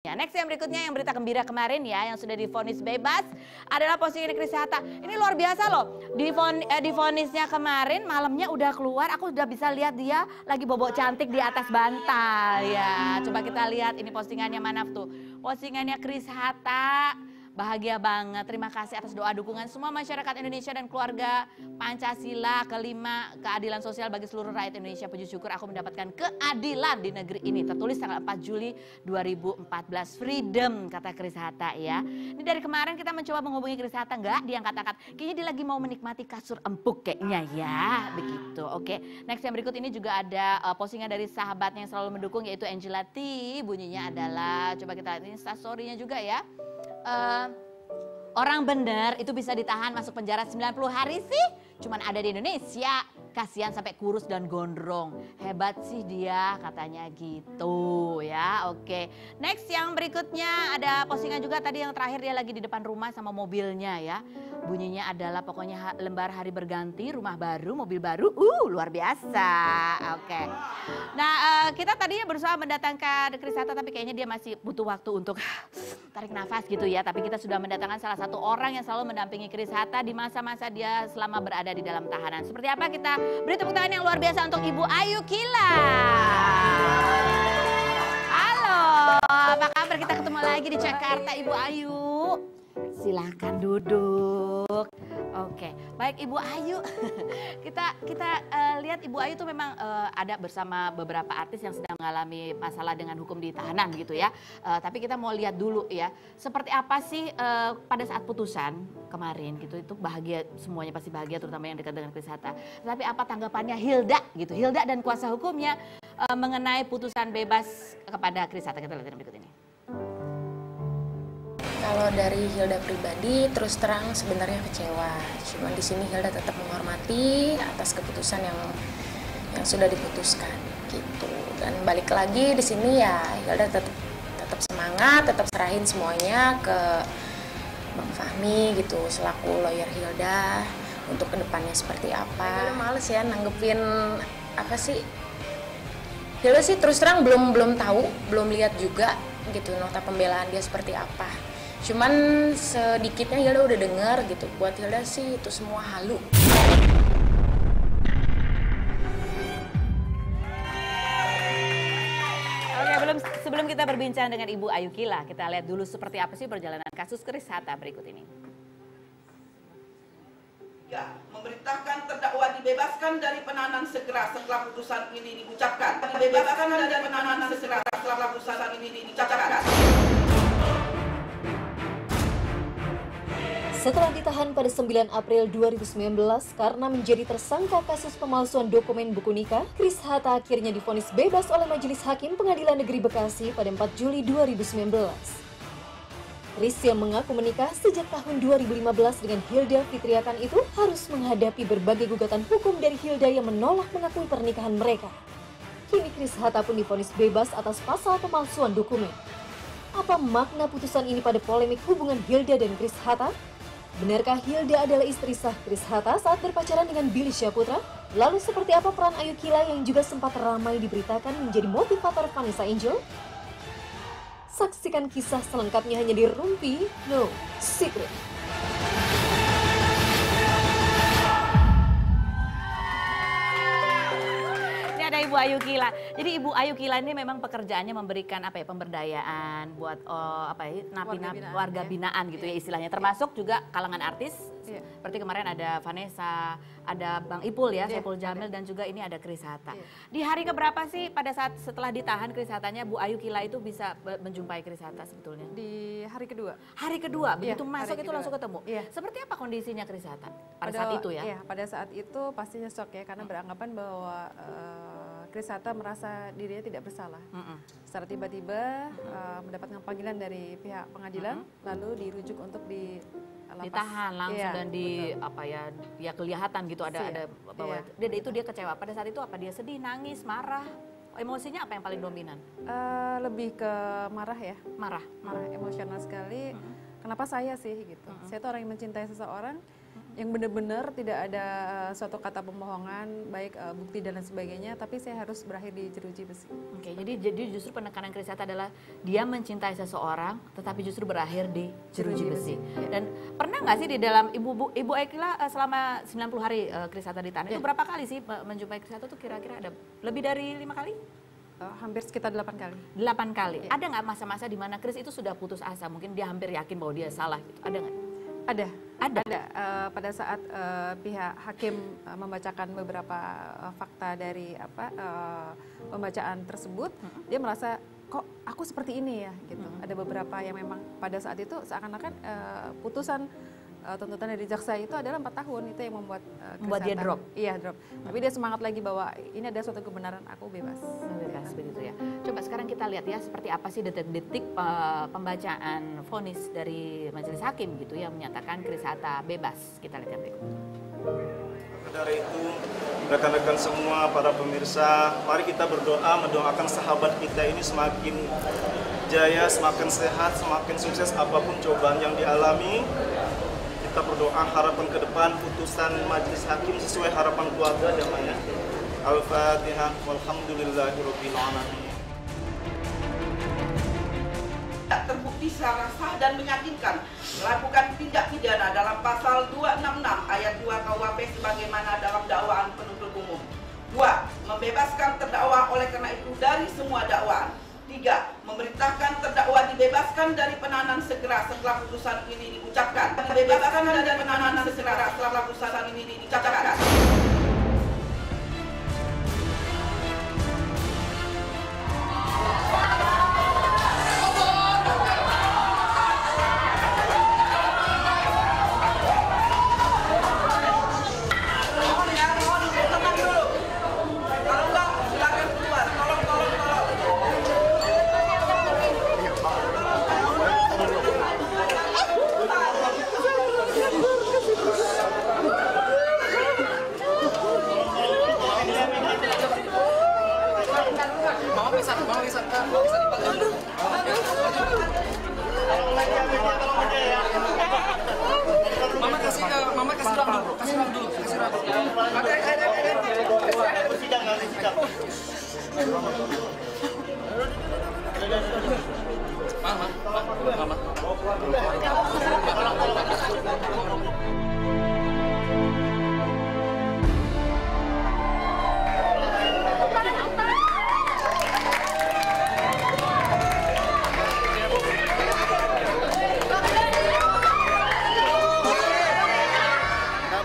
Ya, next yang berikutnya yang berita gembira kemarin ya, yang sudah divonis bebas adalah postingan Chris Hatta. Ini luar biasa loh, divonisnya kemarin malamnya udah keluar, aku udah bisa lihat dia lagi bobok cantik di atas bantal ya. Coba kita lihat ini postingannya mana tuh, postingannya Chris Hatta. Bahagia banget, terima kasih atas doa dukungan semua masyarakat Indonesia dan keluarga Pancasila. Kelima, keadilan sosial bagi seluruh rakyat Indonesia. Puji syukur aku mendapatkan keadilan di negeri ini. Tertulis tanggal 4 Juli 2014. Freedom, kata Chris Hatta ya. Ini dari kemarin kita mencoba menghubungi Chris Hatta, nggak diangkat-angkat. Kayaknya dia lagi mau menikmati kasur empuk kayaknya ya. Begitu, oke. Next yang berikut ini juga ada postingan dari sahabatnya yang selalu mendukung, yaitu Angela T. Bunyinya adalah, coba kita lihat ini instastory-nya juga ya. Orang bener itu bisa ditahan masuk penjara 90 hari sih, cuman ada di Indonesia. Kasihan sampai kurus dan gondrong. Hebat sih dia, katanya gitu ya. Oke. Next yang berikutnya ada postingan juga tadi yang terakhir, dia lagi di depan rumah sama mobilnya ya. Bunyinya adalah pokoknya lembar hari berganti, rumah baru, mobil baru. Luar biasa. Oke. Nah, kita tadinya berusaha mendatangkan Chris Hatta, tapi kayaknya dia masih butuh waktu untuk tarik nafas gitu ya. Tapi kita sudah mendatangkan salah satu orang yang selalu mendampingi Chris Hatta di masa-masa dia selama berada di dalam tahanan. Seperti apa, kita beri tepuk tangan yang luar biasa untuk Ibu Ayu Kila. Halo, apa kabar? Kita ketemu lagi di Jakarta, Ibu Ayu. Silahkan duduk. Oke, baik Ibu Ayu. Kita lihat Ibu Ayu tuh memang ada bersama beberapa artis yang sedang mengalami masalah dengan hukum di tahanan gitu ya. Tapi kita mau lihat dulu ya, seperti apa sih pada saat putusan kemarin gitu. Itu bahagia, semuanya pasti bahagia, terutama yang dekat dengan Chris Hatta. Tapi apa tanggapannya Hilda gitu, Hilda dan kuasa hukumnya mengenai putusan bebas kepada Chris Hatta. Kita lihat yang berikut ini. Kalau dari Hilda pribadi, terus terang sebenarnya kecewa. Cuman di sini Hilda tetap menghormati atas keputusan yang sudah diputuskan, gitu. Dan balik lagi di sini ya Hilda tetap semangat, tetap serahin semuanya ke Bang Fahmi gitu, selaku lawyer Hilda untuk kedepannya seperti apa. Hilda males ya nanggepin apa sih. Hilda sih terus terang belum tahu, belum lihat juga gitu nota pembelaan dia seperti apa. Cuman sedikitnya Hilda udah dengar gitu, buat Hilda sih itu semua halu. Oke, sebelum kita berbincang dengan Ibu Ayu Kila, kita lihat dulu seperti apa sih perjalanan kasus Chris Hatta berikut ini. Ya, memerintahkan terdakwa dibebaskan dari penahanan segera setelah putusan ini diucapkan. Dibebaskan dari penahanan segera setelah putusan ini diucapkan. Setelah ditahan pada 9 April 2019 karena menjadi tersangka kasus pemalsuan dokumen buku nikah, Chris Hatta akhirnya divonis bebas oleh Majelis Hakim Pengadilan Negeri Bekasi pada 4 Juli 2019. Chris yang mengaku menikah sejak tahun 2015 dengan Hilda Fitriakan itu harus menghadapi berbagai gugatan hukum dari Hilda yang menolak mengakui pernikahan mereka. Kini Chris Hatta pun divonis bebas atas pasal pemalsuan dokumen. Apa makna putusan ini pada polemik hubungan Hilda dan Chris Hatta? Benarkah Hilda adalah istri sah Chris Hatta saat berpacaran dengan Billy Syahputra? Lalu seperti apa peran Ayu Kila yang juga sempat ramai diberitakan menjadi motivator Vanessa Angel? Saksikan kisah selengkapnya hanya di Rumpi No Secret. Ada Ibu Ayu Kila. Jadi Ibu Ayu Kila ini memang pekerjaannya memberikan apa ya, pemberdayaan buat napi-napi warga binaan gitu ya istilahnya. Termasuk juga kalangan artis. Seperti kemarin ada Vanessa, ada Bang Ipul ya, Saiful Jamil, dan juga ini ada Chris Hatta. Di hari keberapa sih pada saat setelah ditahan Chris Hattanya, Bu Ayu Kila itu bisa menjumpai Chris Hatta sebetulnya? Di hari kedua. Hari kedua, begitu masuk itu langsung ketemu. Seperti apa kondisinya Chris Hatta pada saat itu ya? Iya, pada saat itu pastinya shock ya, karena beranggapan bahwa Chris Hatta merasa dirinya tidak bersalah. Secara tiba-tiba mendapatkan panggilan dari pihak pengadilan, lalu dirujuk untuk ditahan langsung dan ya kelihatan gitu ada bahwa dia kecewa. Pada saat itu apa dia sedih, nangis, marah? Emosinya apa yang paling dominan? Lebih ke marah ya. Marah, emosional sekali. Kenapa saya sih gitu? Saya tuh orang yang mencintai seseorang yang benar-benar tidak ada suatu kata pembohongan, baik bukti dan lain sebagainya, tapi saya harus berakhir di jeruji besi. Oke, jadi justru penekanan Chris Hatta adalah dia mencintai seseorang, tetapi justru berakhir di jeruji besi. Dan pernah nggak sih di dalam Ibu Aikila selama 90 hari Chris Hatta ditahan, itu berapa kali sih menjumpai Chris Hatta tuh kira-kira ada lebih dari 5 kali? Hampir sekitar 8 kali. 8 kali. Ada nggak masa-masa di mana Chris itu sudah putus asa, mungkin dia hampir yakin bahwa dia salah gitu, ada nggak? Ada. Pada saat pihak hakim membacakan beberapa fakta dari pembacaan tersebut, dia merasa kok aku seperti ini ya gitu. Ada beberapa yang memang pada saat itu seakan-akan putusan tuntutan dari jaksa itu adalah 4 tahun, itu yang membuat dia drop. Iya, drop. Tapi dia semangat lagi bahwa ini ada suatu kebenaran, aku bebas. Bebas begitu ya. Coba sekarang kita lihat ya seperti apa sih detik-detik pembacaan vonis dari majelis hakim gitu yang menyatakan Chris Hatta bebas. Kita lihat yang berikut. Dari itu, rekan-rekan semua, para pemirsa, mari kita berdoa mendoakan sahabat kita ini semakin jaya, semakin sehat, semakin sukses apapun cobaan yang dialami. Kita berdoa harapan ke depan putusan majelis hakim sesuai harapan keluarga damanya. Al-Fatihah. Walhamdulillahirabbil alamin. Terbukti secara sah dan meyakinkan melakukan tindak pidana dalam pasal 266 ayat 2 KUHP sebagaimana dalam dakwaan penuntut umum. 2. Membebaskan terdakwa oleh karena itu dari semua dakwaan. 3. Memerintahkan terdakwa dibebaskan dari penahanan segera setelah putusan ini diucapkan. Dibebaskan dari penahanan segera setelah putusan ini diucapkan.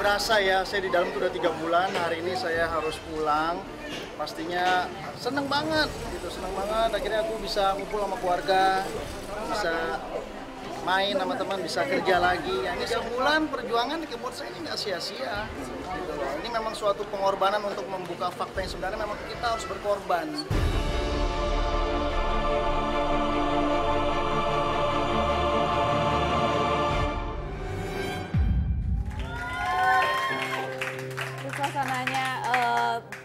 Berasa ya, saya di dalam itu udah 3 bulan, hari ini saya harus pulang. Pastinya seneng banget gitu, seneng banget. Akhirnya aku bisa ngumpul sama keluarga, bisa main sama teman, bisa kerja lagi. Ya, ini sebulan perjuangan buat saya ini nggak sia-sia. Gitu loh. Ini memang suatu pengorbanan untuk membuka fakta yang sebenarnya memang kita harus berkorban. Suasananya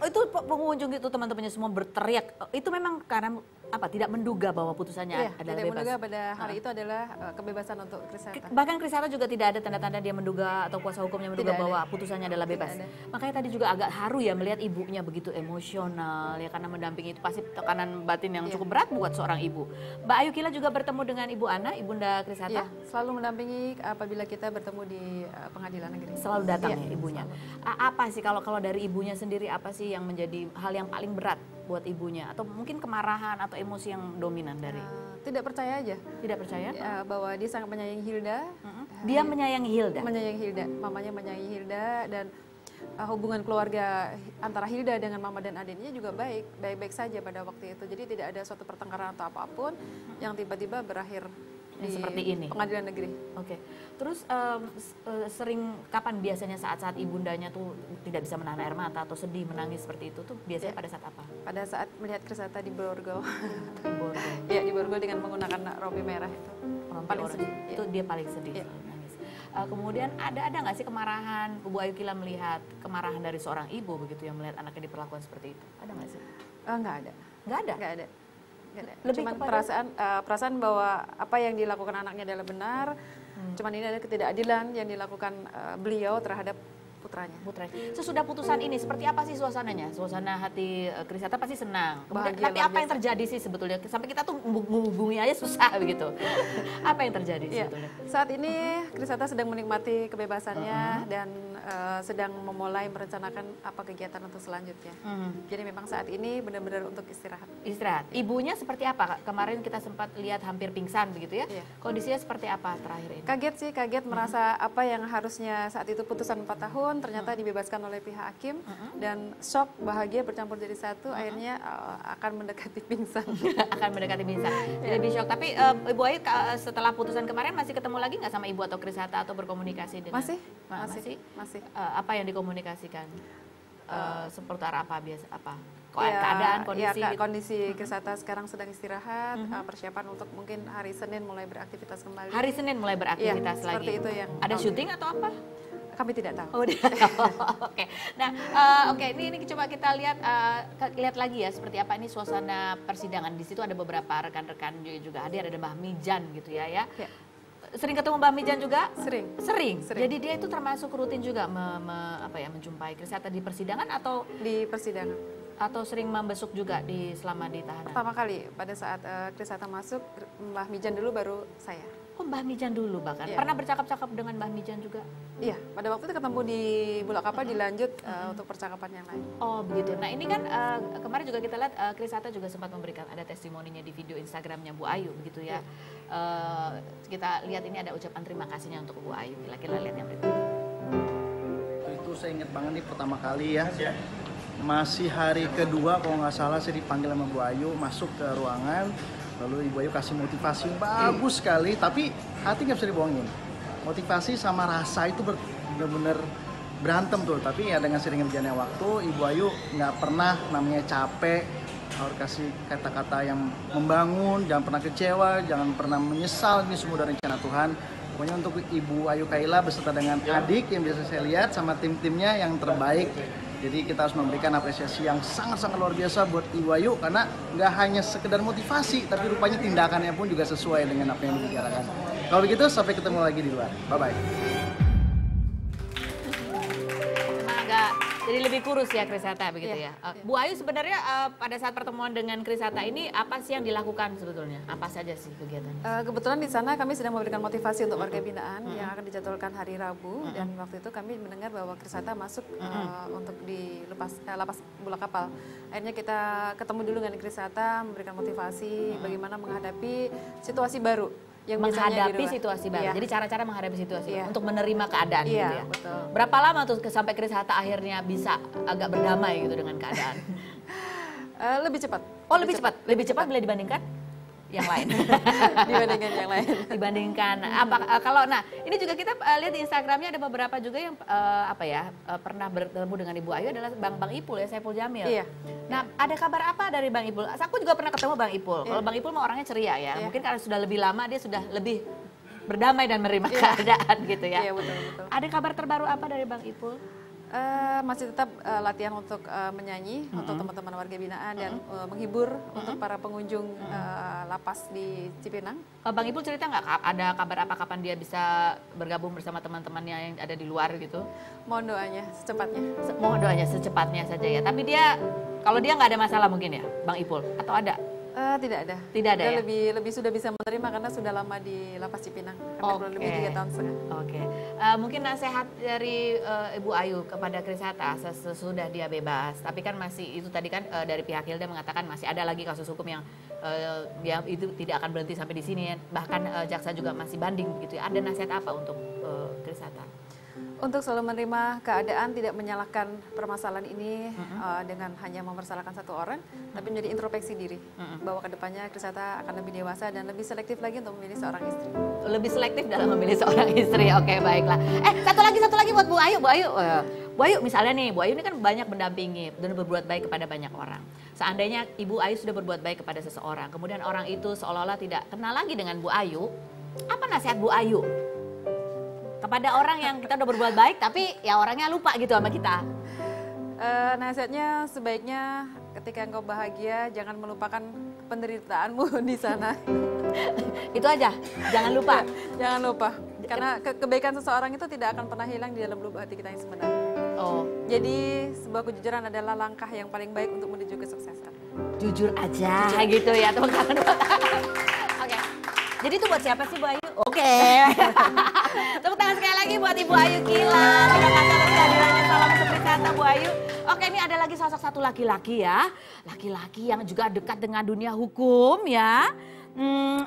itu pengunjung itu teman-temannya semua berteriak. Itu memang karena apa? Tidak menduga bahwa putusannya adalah tidak bebas. menduga pada hari itu adalah kebebasan untuk Chris Hatta. Bahkan Chris Hatta juga tidak ada tanda-tanda dia menduga atau kuasa hukumnya menduga bahwa putusannya adalah bebas. Makanya tadi juga agak haru ya melihat ibunya begitu emosional ya karena mendampingi itu pasti tekanan batin yang cukup berat buat seorang ibu. Mbak Ayu Kila juga bertemu dengan Ibu Ana, Ibunda Chris Hatta. Selalu mendampingi apabila kita bertemu di pengadilan negeri. Selalu datang ya ibunya. Apa sih kalau dari ibunya sendiri apa sih yang menjadi hal yang paling berat buat ibunya atau mungkin kemarahan atau emosi yang dominan dari tidak percaya aja. Tidak percaya bahwa dia sangat menyayangi Hilda. Dia menyayangi Hilda. Menyayangi Hilda, mamanya menyayangi Hilda dan hubungan keluarga antara Hilda dengan mama dan adiknya juga baik-baik saja pada waktu itu. Jadi tidak ada suatu pertengkaran atau apapun yang tiba-tiba berakhir di seperti ini. Pengadilan negeri. Oke. Terus sering kapan biasanya saat-saat ibundanya tuh tidak bisa menahan air mata atau sedih menangis seperti itu tuh biasanya pada saat apa? Pada saat melihat Chris Hatta di Borgol. Di Borgol. Ya di Borgol dengan menggunakan rompi merah itu. Paling sedih. Itu dia paling sedih. Nangis. Kemudian ada nggak sih kemarahan Bu Ayu Kila melihat kemarahan dari seorang ibu begitu yang melihat anaknya diperlakukan seperti itu? Ada nggak sih? Nggak ada. Nggak ada. Nggak ada. Nggak ada. Lebih Cuman kepada- perasaan bahwa apa yang dilakukan anaknya adalah benar. Cuman ini ada ketidakadilan yang dilakukan beliau terhadap putranya. Putra. Sesudah putusan ini seperti apa sih suasananya? Suasana hati Chris Hatta pasti senang. Kemudian, Bahagia, tapi luar apa yang biasa. terjadi sih sebetulnya? Sampai kita tuh menghubungi aja susah begitu. Apa yang terjadi Iya. sebetulnya? Saat ini Chris Hatta sedang menikmati kebebasannya dan sedang memulai merencanakan apa kegiatan untuk selanjutnya. Jadi memang saat ini benar-benar untuk istirahat. Istirahat. Ibunya seperti apa? Kemarin kita sempat lihat hampir pingsan begitu ya. Iya. Kondisinya seperti apa terakhir ini? Kaget sih, kaget merasa apa yang harusnya saat itu putusan 4 tahun ternyata dibebaskan oleh pihak hakim dan shock, bahagia bercampur jadi satu, akhirnya akan mendekati pingsan. Akan mendekati pingsan. Jadi lebih shock. Tapi Ibu Ayu setelah putusan kemarin masih ketemu lagi nggak sama Ibu atau Chris Hatta atau berkomunikasi dengan? Masih, Masih. masih. Apa yang dikomunikasikan? Seputar apa biasa apa? Ya, Keadaan kondisi gitu? kondisi Chris Hatta sekarang sedang istirahat, persiapan untuk mungkin hari Senin mulai beraktivitas kembali. Hari Senin mulai beraktivitas Iya, lagi. seperti itu yang Ada syuting atau apa? kami tidak tahu. Oh, udah. Oke. Nah, oke, ini coba kita lihat lagi ya seperti apa ini suasana persidangan. Di situ ada beberapa rekan-rekan juga hadir, ada Mbah Mijan gitu ya. Ya. Sering ketemu Mbah Mijan juga? Sering. Sering. Sering. Jadi dia itu termasuk rutin juga menjumpai Chris Hatta di persidangan Di persidangan. atau sering membesuk juga selama di tahanan? Pertama kali pada saat Chris Hatta masuk, Mbah Mijan dulu baru saya. Oh, Mbah Mijan dulu bahkan. Iya. Pernah bercakap-cakap dengan Mbah Mijan juga? Iya, pada waktu itu ketemu di Bulak Kapal dilanjut untuk percakapan yang lain. Oh begitu. Nah ini kan kemarin juga kita lihat Chris Hatta juga sempat memberikan ada testimoninya di video Instagramnya Bu Ayu begitu ya. Kita lihat ini ada ucapan terima kasihnya untuk Bu Ayu. Kita lihat yang berikut. Itu saya ingat banget nih pertama kali ya. Masih hari kedua kalau nggak salah saya dipanggil sama Bu Ayu masuk ke ruangan. Lalu Ibu Ayu kasih motivasi yang bagus sekali, tapi hati nggak bisa dibohongin. Motivasi sama rasa itu benar-benar berantem tuh. Tapi ya dengan sering berjalannya waktu, Ibu Ayu nggak pernah namanya capek. Harus kasih kata-kata yang membangun, jangan pernah kecewa, jangan pernah menyesal. Ini semua dari rencana Tuhan. Pokoknya untuk Ibu Ayu Kaila beserta dengan adik yang biasa saya lihat sama tim-timnya yang terbaik. Jadi kita harus memberikan apresiasi yang sangat-sangat luar biasa buat Ibu Ayu karena nggak hanya sekedar motivasi, tapi rupanya tindakannya pun juga sesuai dengan apa yang dibicarakan. Kalau begitu sampai ketemu lagi di luar. Bye-bye. Agak jadi lebih kurus ya Chris Hatta begitu ya. Bu Ayu sebenarnya pada saat pertemuan dengan Chris Hatta ini apa sih yang dilakukan sebetulnya? Apa saja sih kegiatan? Kebetulan di sana kami sedang memberikan motivasi untuk warga binaan yang akan dijadwalkan hari Rabu dan waktu itu kami mendengar bahwa Chris Hatta masuk untuk di lapas Bulak Kapal. Akhirnya kita ketemu dulu dengan Chris Hatta, memberikan motivasi bagaimana menghadapi situasi baru yang biasanya di Menghadapi luar. situasi baru. Iya. Jadi cara-cara menghadapi situasi Iya. baru untuk menerima keadaan Iya, gitu ya. betul. Berapa lama tuh sampai Chris Hatta akhirnya bisa agak berdamai gitu dengan keadaan? Lebih cepat. Oh lebih cepat bila dibandingkan yang lain. Dibandingkan yang lain. Dibandingkan kalau ini juga kita lihat di Instagramnya ada beberapa juga yang pernah bertemu dengan Ibu Ayu adalah Bang Ipul ya, Saiful Jamil. Iya. Nah ada kabar apa dari Bang Ipul? Aku juga pernah ketemu Bang Ipul. Kalau Bang Ipul mah orangnya ceria ya. Mungkin karena sudah lebih lama dia sudah lebih berdamai dan menerima keadaan gitu ya. Iya betul. Ada kabar terbaru apa dari Bang Ipul? Masih tetap latihan untuk menyanyi untuk teman-teman warga binaan dan menghibur untuk para pengunjung lapas di Cipinang. Bang Ipul cerita nggak ada kabar apa kapan dia bisa bergabung bersama teman-temannya yang ada di luar gitu? Mohon doanya secepatnya. Mohon doanya secepatnya saja ya. Tapi kalau dia nggak ada masalah mungkin ya, Bang Ipul? Atau ada? Tidak ada. Tidak ada Dia ya? lebih sudah bisa menerima karena sudah lama di lapas Cipinang. Hampir kurang lebih 3 tahun setengah. Oke. Mungkin nasihat dari Ibu Ayu kepada Chris Hatta sesudah dia bebas. Tapi kan masih itu tadi kan dari pihak Hilda mengatakan masih ada lagi kasus hukum yang dia itu tidak akan berhenti sampai di sini. Bahkan jaksa juga masih banding gitu ya. Ada nasihat apa untuk Chris Hatta? Untuk selalu menerima keadaan, tidak menyalahkan permasalahan ini dengan hanya mempersalahkan satu orang, tapi menjadi introspeksi diri. Bahwa kedepannya Chris Hatta akan lebih dewasa dan lebih selektif lagi untuk memilih seorang istri. Lebih selektif dalam memilih seorang istri. Oke, baiklah. Satu lagi buat Bu Ayu. Bu Ayu misalnya nih, Bu Ayu ini kan banyak mendampingi dan berbuat baik kepada banyak orang. Seandainya Ibu Ayu sudah berbuat baik kepada seseorang, kemudian orang itu seolah-olah tidak kenal lagi dengan Bu Ayu, apa nasihat Bu Ayu kepada orang yang kita udah berbuat baik tapi ya orangnya lupa gitu sama kita? Nasihatnya sebaiknya ketika engkau bahagia jangan melupakan penderitaanmu di sana. Itu aja, jangan lupa. Jangan lupa, karena kebaikan seseorang itu tidak akan pernah hilang di dalam lubuk hati kita yang sebenarnya. Oh, Jadi sebuah kejujuran adalah langkah yang paling baik untuk menuju kesuksesan. jujur aja gitu ya teman-teman. Oke. Jadi itu buat siapa sih Bu Ayu? Oke. Tepuk tangan sekali lagi buat Ibu Ayu Kilar. Terima kasih atas kehadirannya. Salam untuk wisata Bu Ayu. Oke, ini ada lagi sosok satu laki-laki ya. Laki-laki yang juga dekat dengan dunia hukum ya.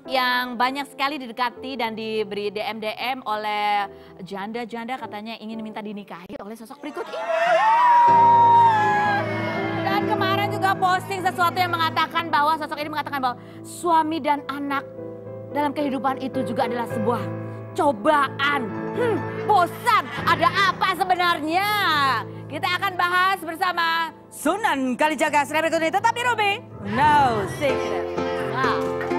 Yang banyak sekali didekati dan diberi DM oleh janda-janda katanya ingin minta dinikahi oleh sosok berikut ini. Dan kemarin juga posting sesuatu yang mengatakan bahwa sosok ini mengatakan bahwa suami dan anak dalam kehidupan itu juga adalah sebuah cobaan. Bosan, ada apa sebenarnya? Kita akan bahas bersama Sunan Kalijaga. Berikut ini tetap di Ruby No Secret. Wow.